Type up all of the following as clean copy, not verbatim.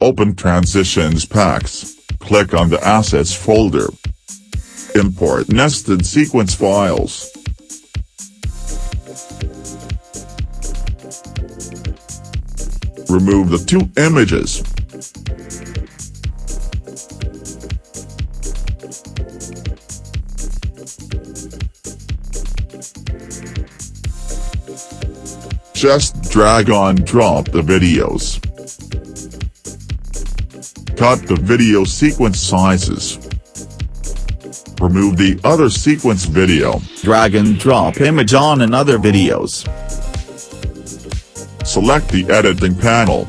Open Transitions Packs, click on the Assets folder. Import nested sequence files. Remove the two images. Just drag on drop the videos. Cut the video sequence sizes. Remove the other sequence video. Drag and drop image on another videos. Select the editing panel.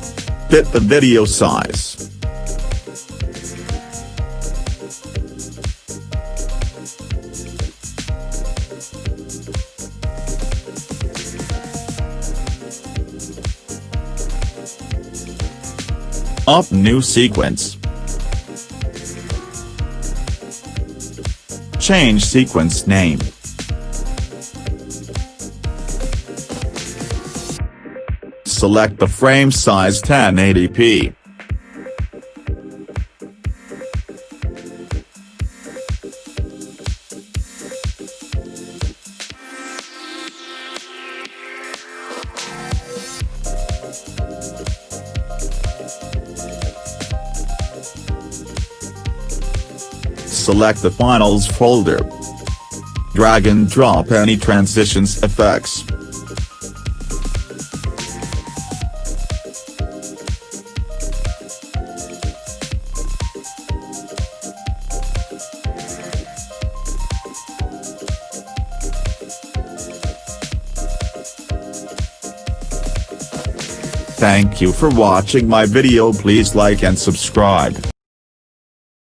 Fit the video size. Up new sequence. Change sequence name. Select the frame size 1080p. Select the Finals folder. Drag and drop any transitions effects. Thank you for watching my video. Please like and subscribe.